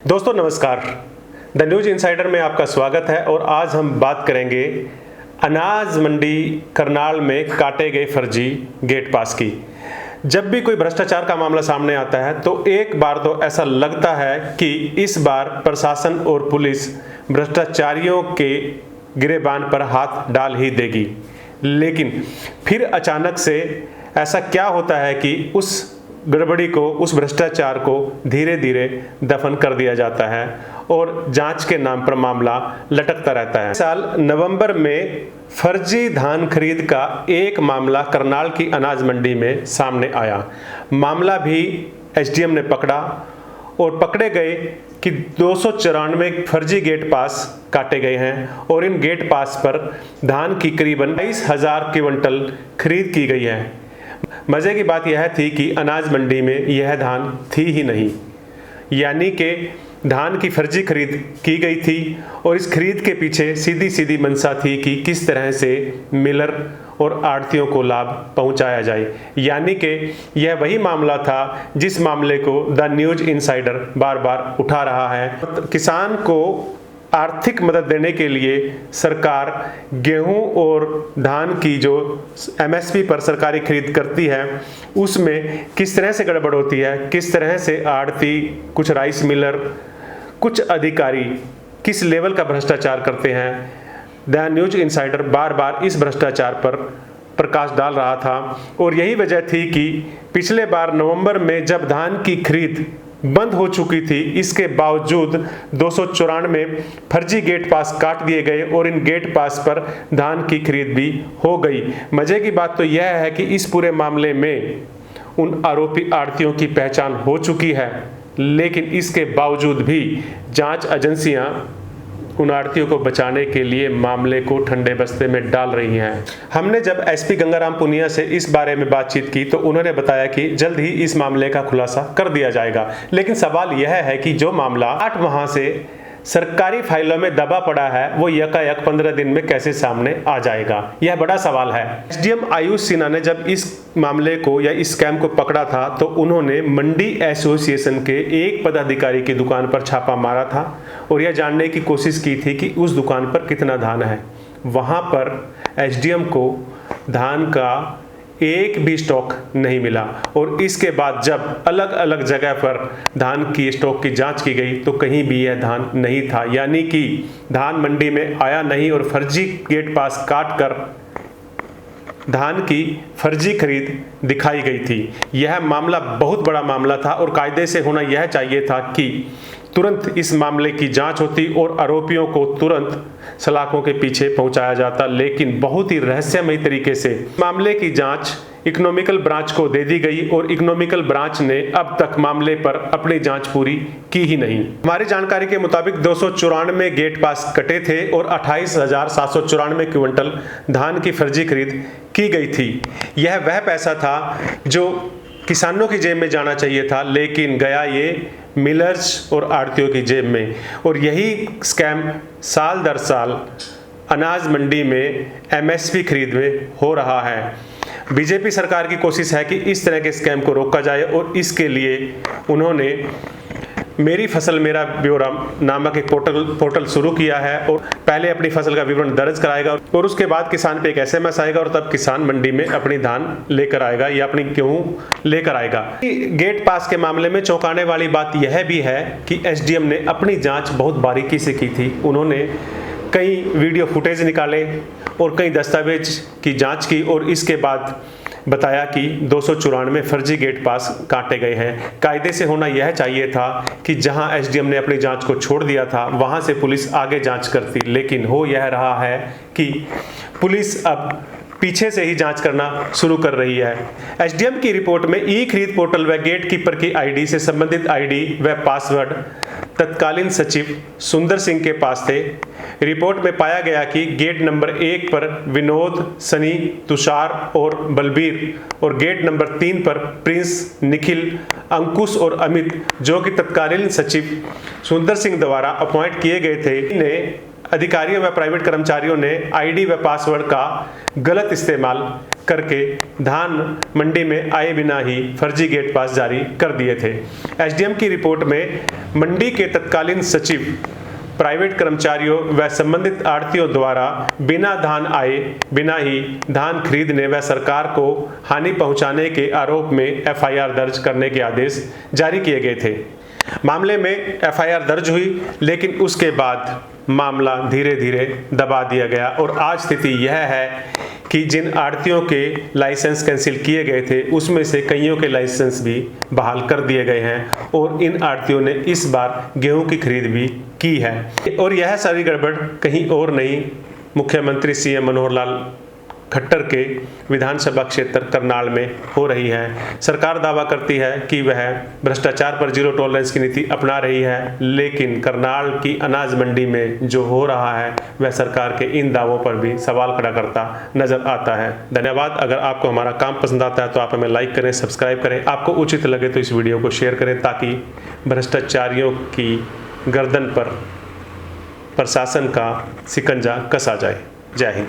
दोस्तों नमस्कार। The news insider में आपका स्वागत है और आज हम बात करेंगे अनाज मंडी करनाल में काटे गए फर्जी गेट पास की। जब भी कोई भ्रष्टाचार का मामला सामने आता है तो एक बार तो ऐसा लगता है कि इस बार प्रशासन और पुलिस भ्रष्टाचारियों के गिरेबान पर हाथ डाल ही देगी, लेकिन फिर अचानक से ऐसा क्या होता है कि उस गड़बड़ी को, उस भ्रष्टाचार को धीरे धीरे दफन कर दिया जाता है और जांच के नाम पर मामला लटकता रहता है। साल नवंबर में फर्जी धान खरीद का एक मामला करनाल की अनाज मंडी में सामने आया। मामला भी एसडीएम ने पकड़ा और पकड़े गए कि 294 फर्जी गेट पास काटे गए हैं और इन गेट पास पर धान की करीबन 22,000 क्विंटल खरीद की गई है। मजे की बात यह थी कि अनाज मंडी में यह धान थी ही नहीं, यानी कि धान की फर्जी खरीद की गई थी और इस खरीद के पीछे सीधी सीधी मंशा थी कि किस तरह से मिलर और आढ़तियों को लाभ पहुंचाया जाए। यानी कि यह वही मामला था जिस मामले को द न्यूज इनसाइडर बार बार उठा रहा है। किसान को आर्थिक मदद देने के लिए सरकार गेहूं और धान की जो एमएसपी पर सरकारी खरीद करती है उसमें किस तरह से गड़बड़ होती है, किस तरह से आढ़ती, कुछ राइस मिलर, कुछ अधिकारी किस लेवल का भ्रष्टाचार करते हैं। द न्यूज इनसाइडर बार बार इस भ्रष्टाचार पर प्रकाश डाल रहा था और यही वजह थी कि पिछले बार नवंबर में जब धान की खरीद बंद हो चुकी थी, इसके बावजूद 294 फर्जी गेट पास काट दिए गए और इन गेट पास पर धान की खरीद भी हो गई। मजे की बात तो यह है कि इस पूरे मामले में उन आरोपी आढ़तियों की पहचान हो चुकी है, लेकिन इसके बावजूद भी जांच एजेंसियां उन आढ़तियों को बचाने के लिए मामले को ठंडे बस्ते में डाल रही हैं। हमने जब एसपी गंगाराम पुनिया से इस बारे में बातचीत की तो उन्होंने बताया कि जल्द ही इस मामले का खुलासा कर दिया जाएगा, लेकिन सवाल यह है कि जो मामला 8 माह से सरकारी फाइलों में दबा पड़ा है वो यकायक 15 दिन में कैसे सामने आ जाएगा, यह बड़ा सवाल है। एसडीएम आयुष सिन्हा ने जब इस मामले को या इस स्कैम को पकड़ा था तो उन्होंने मंडी एसोसिएशन के एक पदाधिकारी की दुकान पर छापा मारा था और यह जानने की कोशिश की थी कि उस दुकान पर कितना धान है। वहां पर एसडीएम को धान का एक भी स्टॉक नहीं मिला और इसके बाद जब अलग अलग जगह पर धान की स्टॉक की जांच की गई तो कहीं भी यह धान नहीं था, यानी कि धान मंडी में आया नहीं और फर्जी गेट पास काट कर धान की फर्जी खरीद दिखाई गई थी। यह मामला बहुत बड़ा मामला था और कायदे से होना यह चाहिए था कि तुरंत इस मामले की जांच होती और आरोपियों को तुरंत सलाखों के पीछे पहुंचाया जाता, लेकिन बहुत ही रहस्यमयी तरीके से मामले की जांच इकोनॉमिकल ब्रांच को दे दी गई और इकोनॉमिकल ब्रांच ने अब तक मामले पर अपनी जांच पूरी की ही नहीं। हमारी जानकारी के मुताबिक 294 गेट पास कटे थे और 28,794 क्विंटल धान की फर्जी खरीद की गई थी। यह वह पैसा था जो किसानों की जेब में जाना चाहिए था, लेकिन गया ये मिलर्स और आढ़तियों की जेब में। और यही स्कैम साल दर साल अनाज मंडी में एमएसपी खरीद में हो रहा है। बीजेपी सरकार की कोशिश है कि इस तरह के स्कैम को रोका जाए और इसके लिए उन्होंने मेरी फसल मेरा ब्यौरा नामक एक पोर्टल शुरू किया है और पहले अपनी फसल का विवरण दर्ज कराएगा और उसके बाद किसान पे एक एसएमएस आएगा और तब किसान मंडी में अपनी धान लेकर आएगा या अपनी गेहूं लेकर आएगा। गेट पास के मामले में चौंकाने वाली बात यह भी है कि एसडीएम ने अपनी जांच बहुत बारीकी से की थी। उन्होंने कई वीडियो फुटेज निकाले और कई दस्तावेज की जाँच की और इसके बाद बताया कि 294 फर्जी गेट पास काटे गए हैं। कायदे से होना यह चाहिए था कि जहां एसडीएम ने अपनी जांच को छोड़ दिया था वहां से पुलिस आगे जांच करती, लेकिन हो यह रहा है कि पुलिस अब पीछे से ही जांच करना शुरू कर रही है। एसडीएम की रिपोर्ट में ई खरीद पोर्टल व गेट कीपर की आईडी से संबंधित आईडी व पासवर्ड तत्कालीन सचिव सुंदर सिंह के पास थे। रिपोर्ट में पाया गया कि गेट नंबर 1 पर विनोद, सनी, तुषार और बलबीर और गेट नंबर 3 पर प्रिंस, निखिल, अंकुश और अमित, जो कि तत्कालीन सचिव सुंदर सिंह द्वारा अपॉइंट किए गए थे, ने अधिकारियों व प्राइवेट कर्मचारियों ने आईडी व पासवर्ड का गलत इस्तेमाल करके धान मंडी में आए बिना ही फर्जी गेट पास जारी कर दिए थे। एसडीएम की रिपोर्ट में मंडी के तत्कालीन सचिव, प्राइवेट कर्मचारियों व संबंधित आढ़तियों द्वारा बिना धान आए बिना ही धान खरीदने व सरकार को हानि पहुंचाने के आरोप में एफआईआर दर्ज करने के आदेश जारी किए गए थे। मामले में एफआईआर दर्ज हुई, लेकिन उसके बाद मामला धीरे धीरे दबा दिया गया और आज स्थिति यह है कि जिन आढ़तियों के लाइसेंस कैंसिल किए गए थे उसमें से कईयों के लाइसेंस भी बहाल कर दिए गए हैं और इन आढ़तियों ने इस बार गेहूं की खरीद भी की है। और यह सारी गड़बड़ कहीं और नहीं, मुख्यमंत्री सीएम मनोहर लाल खट्टर के विधानसभा क्षेत्र करनाल में हो रही है। सरकार दावा करती है कि वह भ्रष्टाचार पर जीरो टॉलरेंस की नीति अपना रही है, लेकिन करनाल की अनाज मंडी में जो हो रहा है वह सरकार के इन दावों पर भी सवाल खड़ा करता नजर आता है। धन्यवाद। अगर आपको हमारा काम पसंद आता है तो आप हमें लाइक करें, सब्सक्राइब करें। आपको उचित लगे तो इस वीडियो को शेयर करें ताकि भ्रष्टाचारियों की गर्दन पर प्रशासन का शिकंजा कसा जाए। जय हिंद।